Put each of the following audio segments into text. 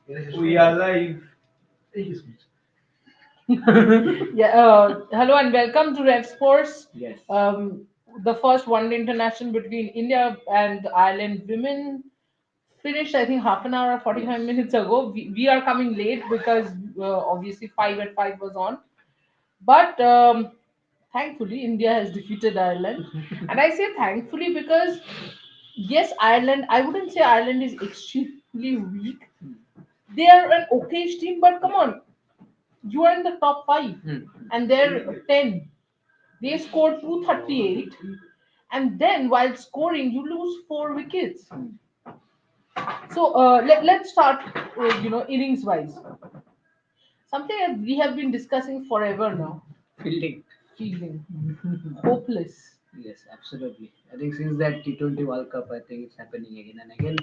We are live. Yeah, hello and welcome to Rev Sports. Yes. The first one day international between India and Ireland women finished, I think, half an hour or 45 Yes. minutes ago. We are coming late because obviously 5 at 5 was on. But thankfully, India has defeated Ireland. And I say thankfully because, yes, Ireland, I wouldn't say Ireland is extremely weak. They are an okay team, but come on, you are in the top five and they're 10. They scored 238, and then while scoring, you lose four wickets. So let's start, innings wise. Something that we have been discussing forever now. Fielding. Fielding. Hopeless. Yes, absolutely. I think since that T20 World Cup, I think it's happening again and again.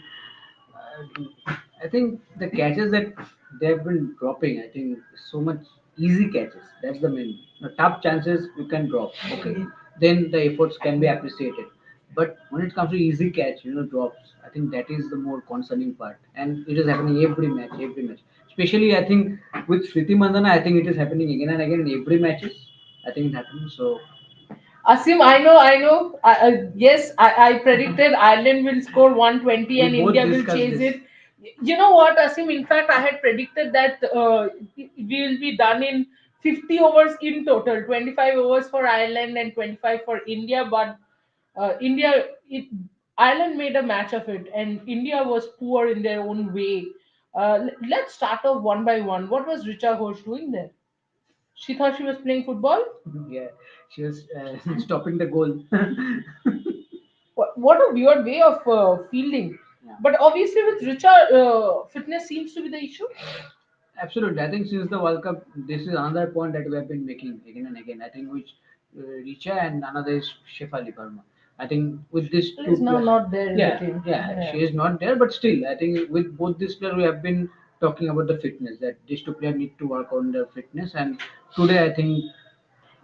I think the catches that they have been dropping, I think so much easy catches. That's the main. The tough chances you can drop. Okay, then the efforts can be appreciated. But when it comes to easy catch, drops. I think that is the more concerning part, and it is happening every match, every match. Especially, I think with Smriti Mandana, I think it is happening again and again in every matches. I think it happens. So Asim, I know. Yes, I predicted Ireland will score 120 we and both India will discussed chase this. it. You know what, Asim? In fact, I had predicted that we will be done in 50 overs in total, 25 overs for Ireland and 25 for India. But India, Ireland made a match of it, and India was poor in their own way. Let's start off one by one. What was Richa Ghosh doing there? She thought she was playing football. Yeah, she was stopping the goal. What a weird way of fielding. Yeah. But obviously, with Richa, fitness seems to be the issue. Absolutely. I think since the World Cup, this is another point that we have been making again and again. I think which Richa and another is Shefali Verma. I think with these Is two now players, not there in the yeah, team. yeah, Yeah. she is not there, but still, I think with both these players, we have been talking about the fitness that these two players need to work on their fitness. And today, I think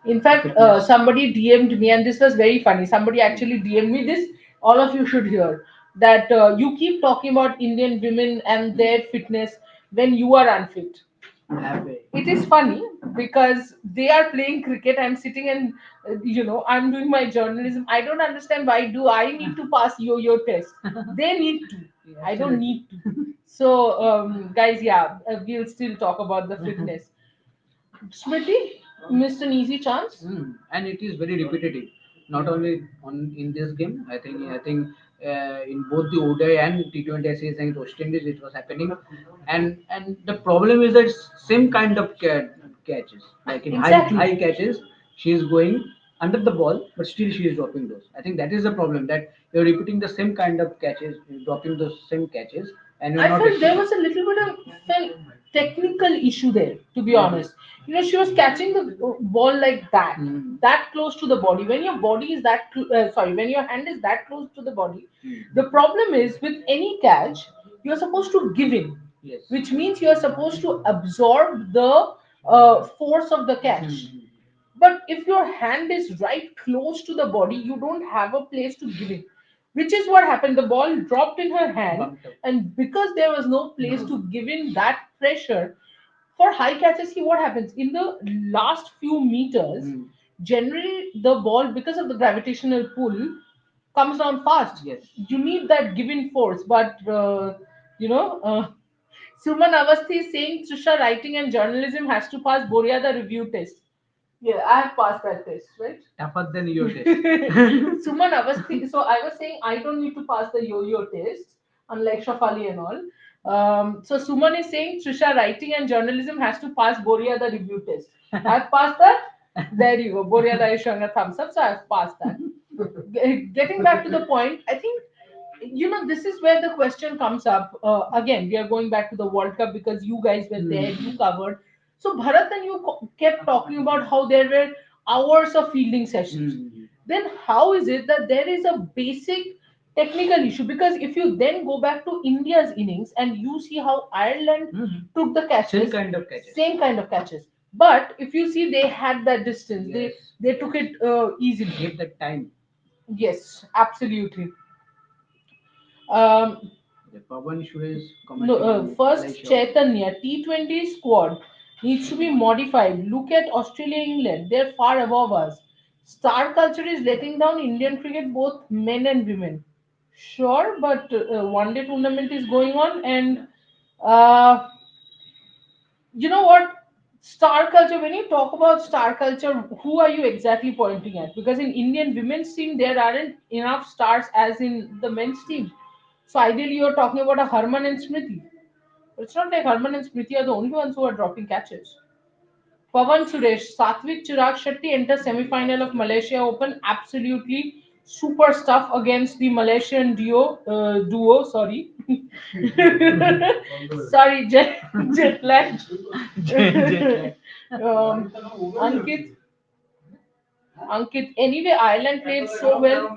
In the fact, fitness. somebody DM'd me, and this was very funny. Somebody actually DM'd me this. All of you should hear that you keep talking about Indian women and their fitness when you are unfit. Happy. It is funny because they are playing cricket. I'm sitting and I'm doing my journalism. I don't understand why do I need to pass yo-yo test. They need to. Yeah, I don't absolutely. need to. So guys, yeah, we'll still talk about the fitness. Smriti missed an easy chance. And it is very repetitive. Not only on in this game, I think in both the ODI and T20 series and West Indies it was happening, and the problem is that same kind of catches, like in Exactly. high catches, she is going under the ball, but still she is dropping those. I think that is the problem that you're repeating the same kind of catches, you're dropping those same catches, and you're I not felt there actually. was a little bit of technical issue there, to be Maybe. honest. She was catching the ball like that, Mm. that close to the body. When your body is that, sorry, when your hand is that close to the body, Mm. the problem is with any catch, you're supposed to give in, Yes. which means you're supposed to absorb the force of the catch. Mm. But if your hand is right close to the body, you don't have a place to give it, which is what happened. The ball dropped in her hand, Bumped up. and because there was no place to give in that pressure for high catches, see what happens in the last few meters. Mm. Generally, the ball, because of the gravitational pull, comes down fast. Yes. You need that given force, but you know. Suman Avasthi is saying Trisha writing and journalism has to pass Boria the review test. Yeah, I have passed that test, right? Tougher than your test. Suman Avasthi. So I was saying I don't need to pass the yo-yo test, unlike Shafali and all. So Suman is saying Trisha writing and journalism has to pass Boria the review test. I've passed that. There you go. Boria the is showing a thumbs up, so I've passed that. Getting back to the point, I think this is where the question comes up. Again, we are going back to the World Cup because you guys were there, you covered. So Bharat and you kept talking about how there were hours of fielding sessions. Then how is it that there is a basic technical issue? Because if you then go back to India's innings and you see how Ireland took the Same catches, kind of catches. same kind of catches. But if you see, they had that distance. Yes. They took it easily. Give that time. Yes, absolutely. Um, Okay, Pawan Suresh No, commenting first Malaysia Open. Chaitanya T20 squad needs to be modified. Look at Australia, England; they're far above us. Star culture is letting down Indian cricket, both men and women. Sure, but one day tournament is going on, and uh, you know what? Star culture. When you talk about star culture, who are you exactly pointing at? Because in Indian women's team, there aren't enough stars as in the men's team. So ideally, you're talking about a Harman and Smriti. But it's not like Harman and Smriti are the only ones who are dropping catches. Pavan Suresh, Satvik Chirag Shetty enter semi-final of Malaysia Open. Absolutely super stuff against the Malaysian duo. Sorry, sorry, jet lag. Jet lag. Ankit, Ankit. Anyway, Ireland played so well.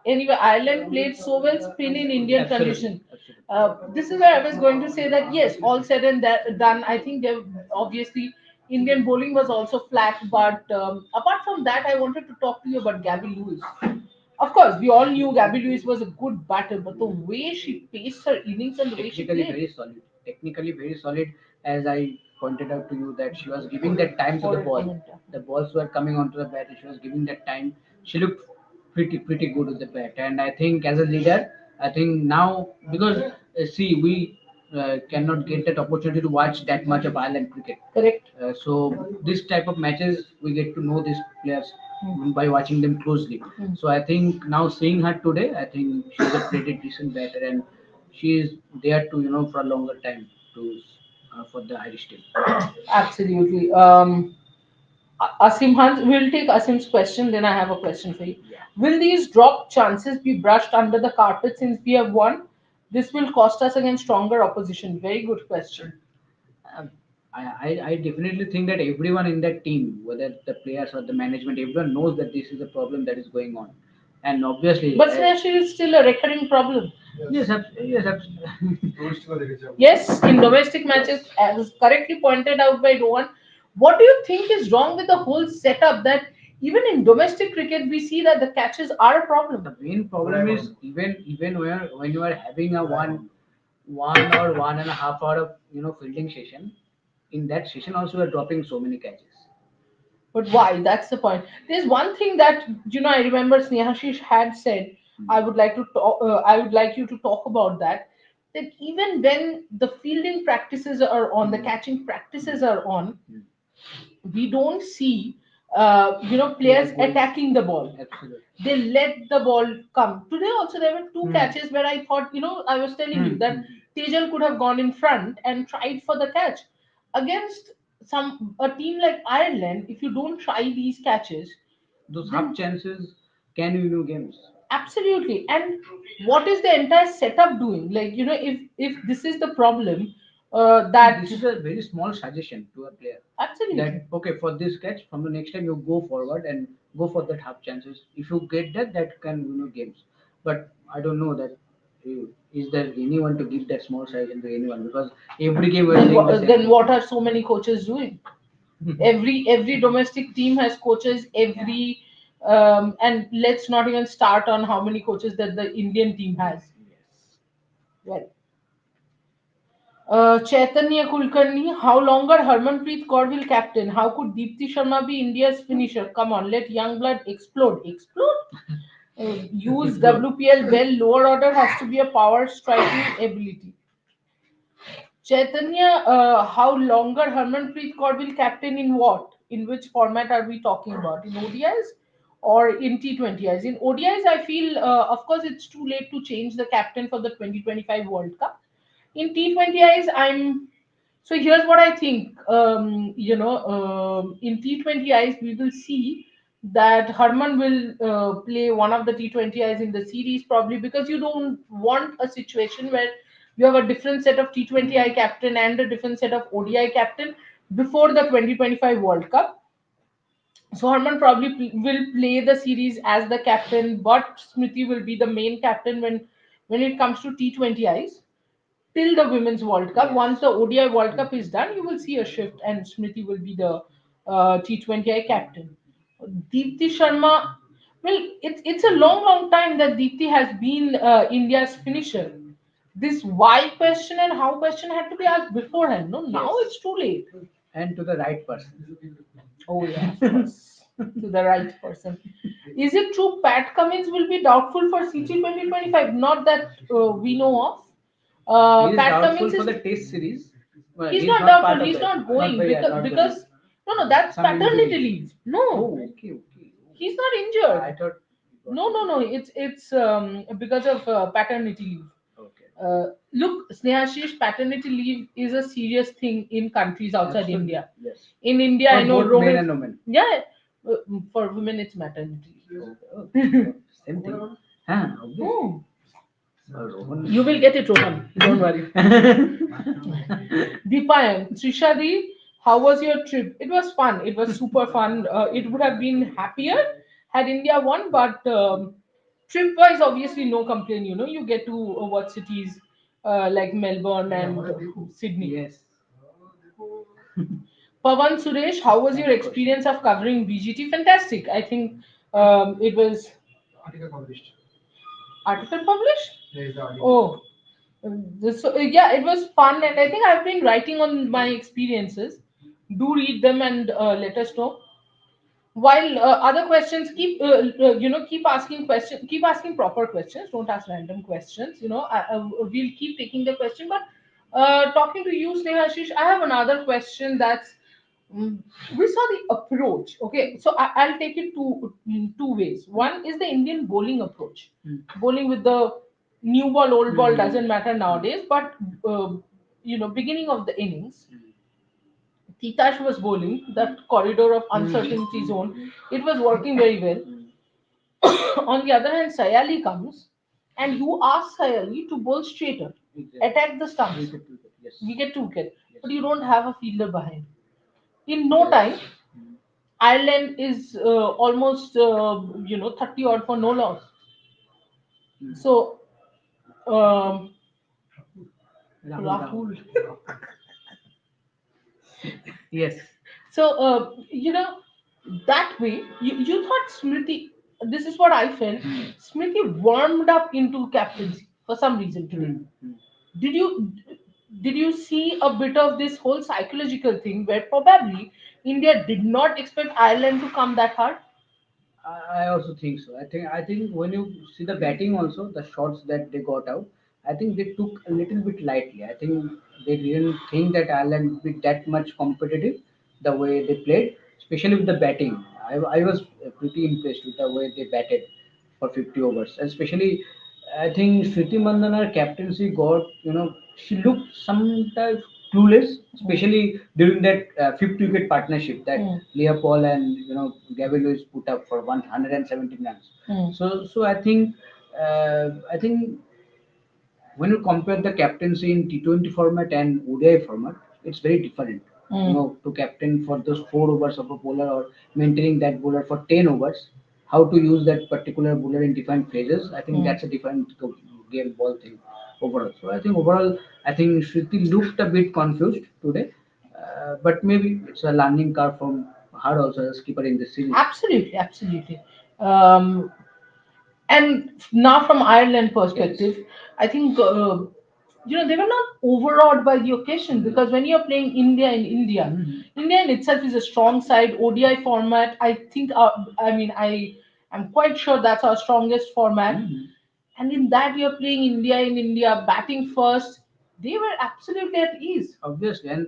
Anyway, Ireland played so well, spin in Indian Absolutely, condition. absolutely. This is where I was going to say that yes, all said and done. I think they obviously Indian bowling was also flat, but apart from that, I wanted to talk to you about Gabby Lewis. Of course, we all knew Gabby Lewis was a good batter, but the way she paced her innings and the way she Technically played very solid. Technically very solid, as I pointed out to you that she was giving that time to the for a ball. comment. The balls were coming onto the bat, and she was giving that time. She looked pretty good with the bat, and I think as a leader, I think now because see we cannot get that opportunity to watch that much of Ireland cricket. Correct. So this type of matches we get to know these players Hmm. by watching them closely. Hmm. So I think now seeing her today, I think she's a pretty decent batter and she is there to for a longer time to for the Irish team. Absolutely. Asim Hans, we'll take Asim's question, then I have a question for you. Yeah. Will these drop chances be brushed under the carpet since we have won? This will cost us against stronger opposition. Very good question. Um, I definitely think that everyone in that team, whether the players or the management, everyone knows that this is a problem that is going on, and obviously, But Sneha, is still a recurring problem. yes, yes, Yes, in domestic matches, as correctly pointed out by Rohan, what do you think is wrong with the whole setup that even in domestic cricket we see that the catches are a the problem? main problem is even when you are having a one or 1.5 hour of fielding session, in that session also we are dropping so many catches. But why? That's the point. There's one thing that I remember Snehashish had said. Hmm. I would like to talk. I would like you to talk about that. That even when the fielding practices are on, the Hmm. catching practices are on, Hmm. we don't see players Players going attacking the ball. absolutely. They let the ball come. Today also there were two Hmm. catches where I thought, I was telling you Hmm. that Tejal could have gone in front and tried for the catch against some a team like Ireland. If you don't try these catches, Those half then chances can win you games. absolutely. And what is the entire setup doing? Like if this is the problem, See, that this is a very small suggestion to a player absolutely. that okay for this catch from the next time you go forward and go for that half chances. If you get that, that can win you games. But I don't know that is there anyone to give that small suggestion to anyone because every game we're Then saying the same then thing. what are so many coaches doing? Every domestic team has coaches. And let's not even start on how many coaches that the Indian team has. Yes. Well, Chaitanya Kulkarni, how longer Harmanpreet Kaur will captain? How could Deepti Sharma be India's finisher? Come on, let young blood explode. Explode? Use WPL well. Lower order has to be a power striking ability. Chaitanya, how longer Harmanpreet Kaur will captain in what? In which format are we talking about? In ODIs or in T20Is? In ODIs, I feel, of course, it's too late to change the captain for the 2025 World Cup. In T20Is, so here's what I think. In T20Is, we will see that Harman will play one of the T20Is in the series probably because you don't want a situation where you have a different set of T20I captain and a different set of ODI captain before the 2025 World Cup. So Harman probably will play the series as the captain, but Smriti will be the main captain when it comes to T20Is till the Women's World Cup. Yes. Once the ODI World Cup is done, you will see a shift, and Smriti will be the T20I captain. Deepti Sharma. Well, it's a long time that Deepthi has been India's finisher. This why question and how question had to be asked beforehand. No, now Yes. it's too late. And to the right person. Oh yeah, of course, to the right person. Is it true Pat Cummins will be doubtful for CG 2025? Not that we know of. He is Pat doubtful Cummins for is the test series. Well, he's he is not not doubtful. part of He's that. not Not going by yeah, because not going. no, that's Some paternity injury. leave. No, Oh, okay, okay. he's not I injured. thought. No. It's because of paternity leave. Okay. Look, Snehashish, paternity leave is a serious thing in countries outside Absolutely. India. Yes. In India, For I know both men Rohit. and women. Yeah, for women it's maternity Okay. leave. Okay. Same thing. Huh, obviously. Oh, Rohan. you will get it, Rohan. Don't worry. Deepayan, Trishadi, how was your trip? It was fun. It was super fun. It would have been happier had India won, but trip wise, obviously, no complaint. You know, you get to watch cities like Melbourne and Sydney. Yes. Pavan Suresh, how was your Next question. experience of covering BGT? Fantastic. I think it was article published. Oh, yeah, it was fun, and I think I've been writing on my experiences. Do read them and let us know. While other questions, keep asking questions, keep asking proper questions. Don't ask random questions. We'll keep taking the question. But talking to you, Snehashish, I have another question. Mm, we saw the approach. Okay, so I'll take it two ways. One is the Indian bowling approach. Hmm. Bowling with the new ball, old ball Hmm. doesn't matter nowadays. But beginning of the innings, Titash was bowling that corridor of uncertainty zone. It was working very well. On the other hand, Sayali comes and you ask Sayali to bowl straighter, Exactly. attack the stumps, Wicket, wicket. Yes. wicket to wicket, Yes. but you don't have a fielder behind. In no Yes. time, Ireland is almost 30 odd for no loss. Hmm. So um, Rahul. Rahul. Yes. So that way you thought Smriti. This is what I felt. Smriti warmed up into captaincy for some reason today. Hmm. Hmm. Did you did you see a bit of this whole psychological thing where probably India did not expect Ireland to come that hard? I also think so. I think when you see the batting also, the shots that they got out, I think they took a little bit lightly. I think they didn't think that Ireland would be that much competitive the way they played, especially with the batting. I was pretty impressed with the way they batted for 50 overs, especially I think Sriti Mandana's captaincy got, she looked sometimes clueless, especially during that 50 wicket partnership that Hmm. Leopold and Gavin Lewis put up for 117 runs. Hmm. So I think when you compare the captaincy in T20 format and ODI format, it's very different. Hmm. To captain for those 4 overs of a bowler or maintaining that bowler for 10 overs, how to use that particular bowler in different phases, I think Hmm. that's a different game ball thing overall. So I think overall, I think Shruti looked a bit confused today, but maybe it's a learning curve from her also as keeper in the series. Absolutely, absolutely. Um, and now from Ireland Yes. perspective, I think they were not overawed by the occasion because when you're playing India in India, India in itself is a strong side. ODI format, I think. I am quite sure that's our strongest format. Mhm. And in that, you're playing India in India, batting first. They were absolutely at ease. Obviously, and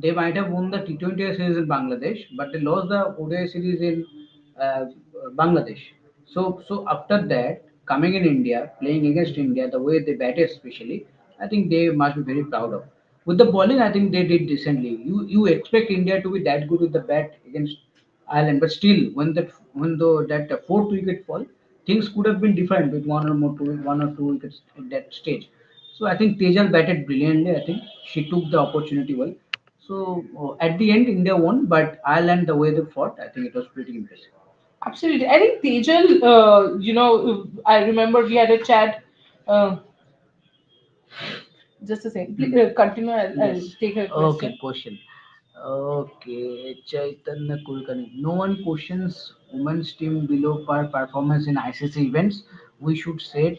they might have won the T20 series in Bangladesh, but they lost the ODI series in uh, Bangladesh. So after that, coming in India, playing against India, the way they batted, especially, I think they must be very proud of. With the bowling, I think they did decently. You expect India to be that good with the bat against Ireland, but still, when that fourth wicket fall, things could have been different with one or two wickets at that stage. So I think Tejal batted brilliantly. I think she took the opportunity well. So at the end, India won, but Ireland, the way they fought, I think it was pretty impressive. Absolutely. I think Tejal, I remember we had a chat. Uh, just a second. Please, continue. I'll Yes. take a Okay, question. question. Okay, Chaitanya Kulkarni. No one questions women's team below par performance in ICC events. We should set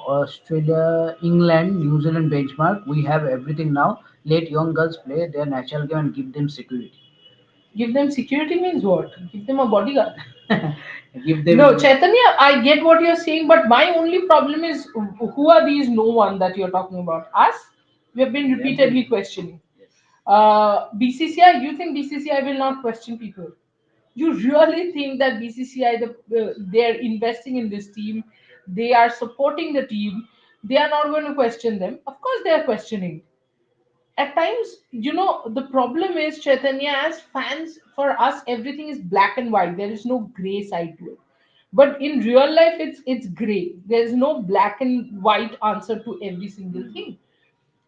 Australia, England, New Zealand benchmark. We have everything now. Let young girls play their natural game and give them security. Give them security means what? Give them a bodyguard. Give them. No, Chaitanya, I get what you're saying, but my only problem is who are these no one that you're talking about? Us? We have been We have been. repeatedly questioning. Yes. BCCI, you think BCCI will not question people? You really think that BCCI, they're investing in this team, they are supporting the team, they are not going to question them? Of course, they are questioning. At times, the problem is, Chaitanya, as fans, for us everything is black and white, there is no gray side to it. But in real life, it's gray. There's no black and white answer to every single thing.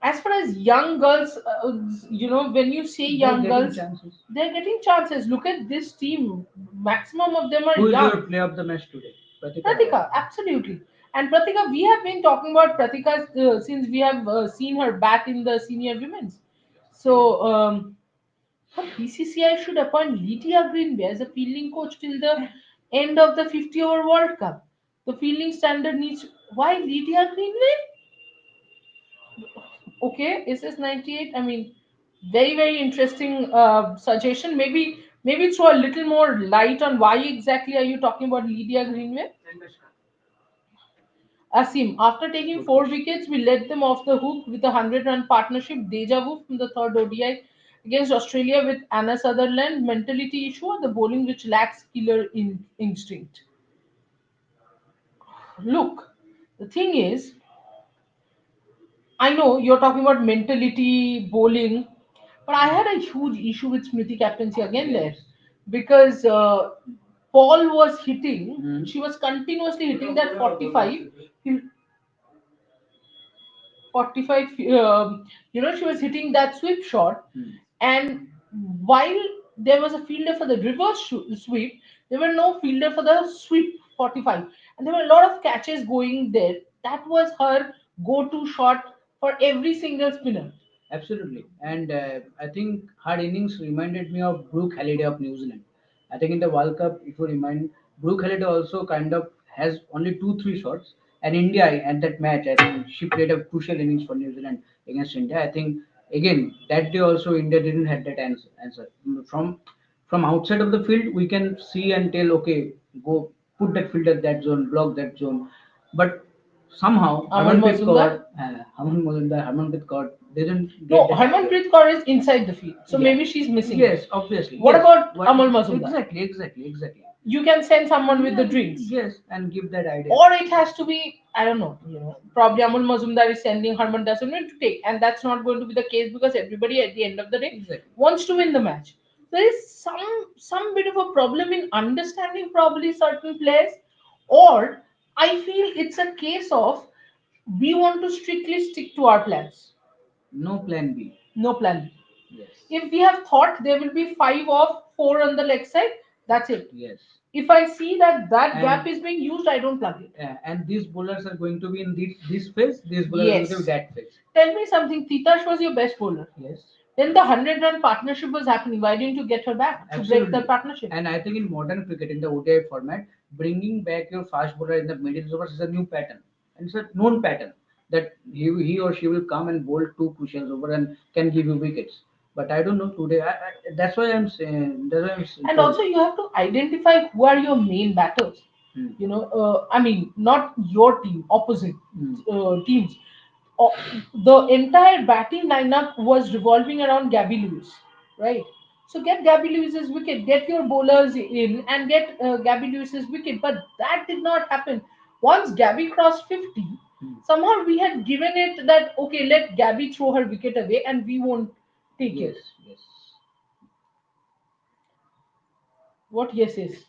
As far as young girls, when you say They're young getting girls, chances. they're getting chances. Look at this team, maximum of them are Who is your young. player of the match today? Pratika. Pratika, absolutely. And Pratika, we have been talking about Pratika since we have seen her back in the senior women's. So, but BCCI should appoint Lydia Greenway as a fielding coach till the end of the 50 over World Cup. The fielding standard needs. Why Lydia Greenway? Okay, SS98. I mean, very very interesting suggestion. Maybe throw a little more light on why exactly are you talking about Lydia Greenway? Asim, after taking Good four question. wickets, we let them off the hook with a 100-run partnership. Deja vu from the third ODI against Australia with Anna Sutherland. Mentality issue or the bowling which lacks killer instinct? Look, the thing is, I know you're talking about mentality, bowling, but I had a huge issue with Smriti captaincy again there Yes. because Paul was hitting, Hmm. she was continuously hitting that 45. 45, she was hitting that sweep shot. Hmm. And while there was a fielder for the reverse sweep, there were no fielder for the sweep 45. And there were a lot of catches going there. That was her go to shot for every single spinner. Absolutely. And I think her innings reminded me of Brooke Halliday of New Zealand. I think in the World Cup, if you remind, Brooke Halliday also kind of has only two, three shots. And India at that match, I think she played a crucial innings for New Zealand against India. I think again that day also India didn't have that answer. From outside of the field, we can see and tell, okay, go put that field at that zone, block that zone. But somehow Amal Mazumdar? Harmanpreet Kaur didn't get No, that. Harmanpreet Kaur is inside the field. So Yeah. maybe she's missing it. Yes, obviously. What Yes. about What? Amal Mazumdar? Exactly. You can send someone with the Yeah, drinks. yes, and give that idea. Or it has to be, I don't know, probably Amul Mazumdar is sending Harman Dasan to take, and that's not going to be the case because everybody at the end of the day Exactly. wants to win the match. There is some bit of a problem in understanding probably certain players, or I feel it's a case of we want to strictly stick to our plans. No plan B. No plan B. Yes. If we have thought there will be five off, four on the leg side, that's it. Yes. If I see that that And gap is being used, I don't plug it. and these bowlers are going to be in this phase. These bowlers are going to be Yes. that phase. Tell me something. Titash was your best bowler. Yes. Then the 100-run partnership was happening. Why didn't you get her back to break the Absolutely. partnership? And I think in modern cricket, in the ODI format, bringing back your fast bowler in the middle overs is a new pattern. And it's a known pattern that he or she will come and bowl two crucial over and can give you wickets. But I don't know today. That's why I'm saying. That's why I'm And told. also, you have to identify who are your main batters. Hmm. I mean, not your team, opposite Hmm. teams. The entire batting lineup was revolving around Gabby Lewis, right? So get Gabby Lewis's wicket, get your bowlers in, and get Gabby Lewis's wicket. But that did not happen. Once Gabby crossed 50, Hmm. somehow we had given it that okay, let Gabby throw her wicket away, and we won't take Yes, it. yes. What yes is?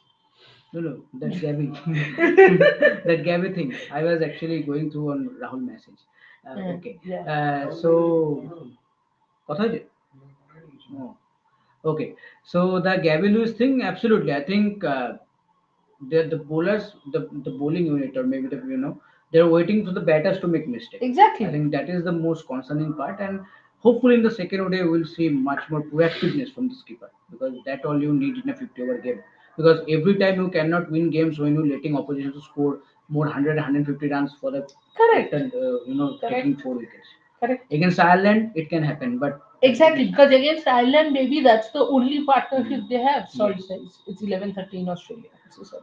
No, that Gabby, that Gabby thing. I was actually going through on Rahul message. Okay. Yeah. So, কথা হয়েছে? Oh, okay. So the Gabby Lewis thing, absolutely. I think the bowlers, the bowling unit, or maybe they're waiting for the batters to make mistake. I Exactly. think that is the most concerning part. And Hopefully, in the second ODI, we'll see much more proactiveness from the skipper because that all you need in a 50-over game. Because every time you cannot win games when you're letting opposition to score more 100, 150 runs for the Correct. total, taking Correct. 4 wickets. Correct. Against Ireland, it can happen, but Exactly, because against Ireland, maybe that's the only partnership Mm. they have. Sorry, Yes. guys, it's 11:30 in Australia. I'm so sorry.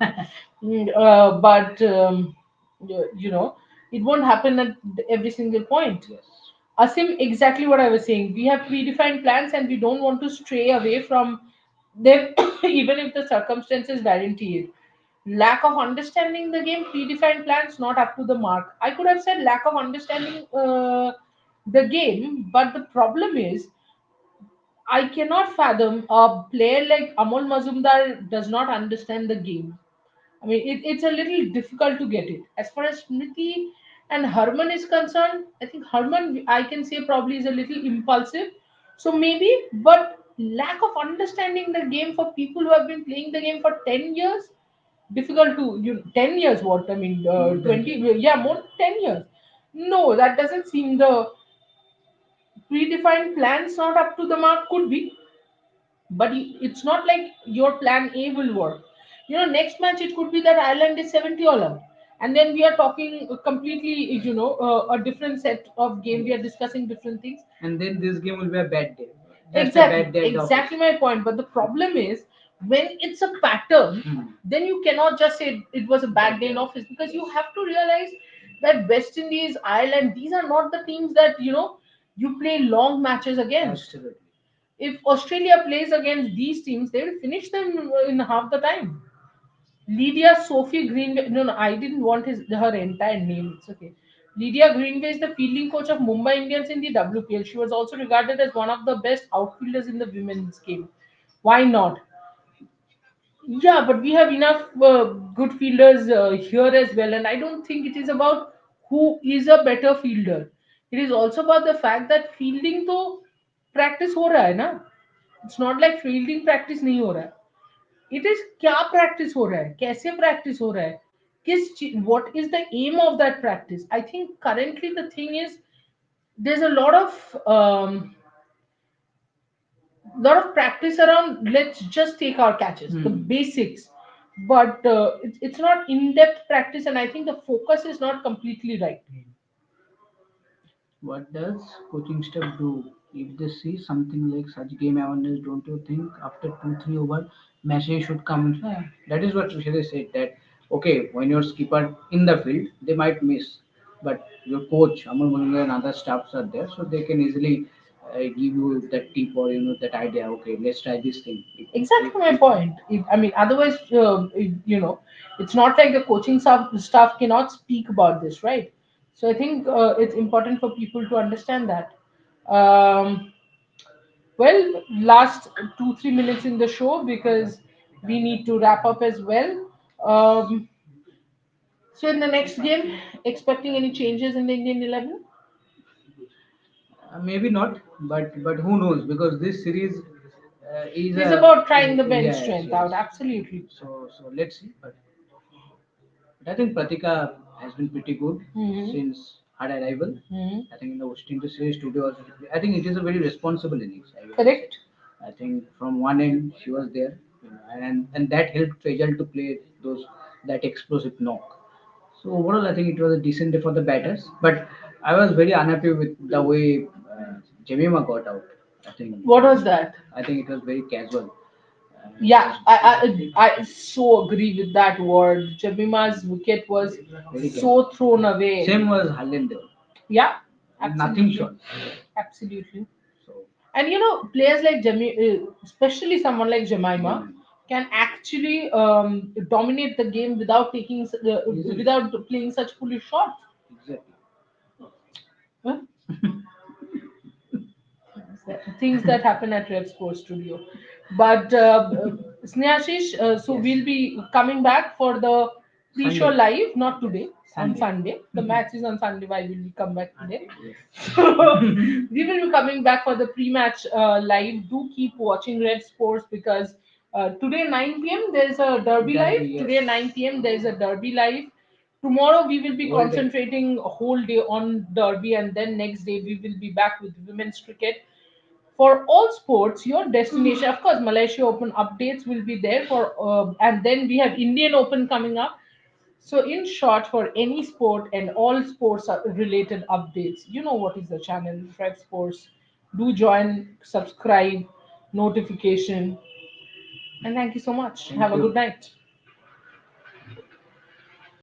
But it won't happen at every single point. Yes. Asim, exactly what I was saying. We have predefined plans, and we don't want to stray away from them, even if the circumstances guarantee it. Lack of understanding the game, predefined plans not up to the mark. I could have said lack of understanding the game, but the problem is I cannot fathom a player like Amol Mazumdar does not understand the game. I mean, it's a little difficult to get it. As far as Smriti and Harman is concerned, I think Harman, I can say, probably is a little impulsive. So maybe, but lack of understanding the game for people who have been playing the game for 10 years, difficult to, 10 years, what? I mean, More than 20, 10. yeah, more than 10 years. No, that doesn't seem the predefined plans not up to the mark, could be, but it's not like your plan A will work. Next match it could be that Ireland is 70 all out, and then we are talking completely, a different set of game. We Yes. are discussing different things. And then this game will be a bad day. Just a Exactly, bad day at the office. exactly my point. But the problem is when it's a pattern, Hmm. then you cannot just say it was a bad Bad day day in at office, office. because you Yes. have to realize that West Indies, Ireland, these are not the teams that you play long matches against. Absolutely. If Australia plays against these teams, they will finish them in half the time. Lydia Sophie Greenway. No, no, I didn't want her entire name. It's okay. Lydia Greenway is the fielding coach of Mumbai Indians in the WPL. She was also regarded as one of the best outfielders in the women's game. Why not? Yeah, but we have enough good fielders here as well, and I don't think it is about who is a better fielder. It is also about the fact that fielding तो practice हो रहा है ना. It's not like fielding practice नहीं हो रहा है. It is क्या practice हो रहा है, कैसे practice हो रहा है, what is the aim of that practice. I think currently the thing is there's a lot of practice around, let's just take our catches, the Hmm. basics, but it's not in-depth practice, and I think the focus is not completely right. What does coaching staff do if they see something like such game awareness? Don't you think after 2, 3 over, message should come? Yeah. That is what Sushil said. That okay, when your skipper in the field, they might miss, but your coach, Amal Mulunga and other staffs are there, so they can easily give you that tip or that idea. Okay, let's try this thing. Exactly my point. I mean, otherwise, it's not like the coaching staff cannot speak about this, right? So I think it's important for people to understand that. Um, well, last 2 3 minutes in the show, because we need to wrap up as well. So in the next game, expecting any changes in the Indian 11? Maybe not, but who knows? Because this series is It is a about trying the bench yes, strength out. yes. Absolutely. So let's see. But I think Pratika has been pretty good Hmm. since her arrival. Hmm. I think in the West Indies series today also, I think it is a very responsible innings. I will say. Correct. I think from one end she was there, and that helped Tejal to play those that explosive knock. So overall, I think it was a decent day for the batters. But I was very unhappy with the way Jemima got out. I think What was that? I think it was very casual. It Yeah, was I so agree with that word. Jemima's wicket was very casual. so thrown away. Same was Harlendal. Yeah, Nothing absolutely, short. absolutely. So And players like especially someone like Jemima, Jemima. can actually dominate the game without Easily. without playing such foolish shots. Exactly. Huh? Things that happen at Red Sports Studio. But Snehashish, so Yes. we'll be coming back for the pre-show Sunday. live, not Yes. today, on Sunday. Sunday. The match is on Sunday. Why will we come back today? Yes. So we will be coming back for the pre-match live. Do keep watching Red Sports, because today 9 p.m. there's a derby live. Derby, yes. Today 9 p.m. there's a derby live. Tomorrow we will be Whole day. concentrating a whole day on derby, and then next day we will be back with women's cricket. For all sports, your destination, of course, Malaysia Open updates will be there for, and then we have Indian Open coming up. So, in short, for any sport and all sports related updates, you know what is the channel, Fred Sports. Do join, subscribe, notification, and thank you so much. Thank Have a good you. night.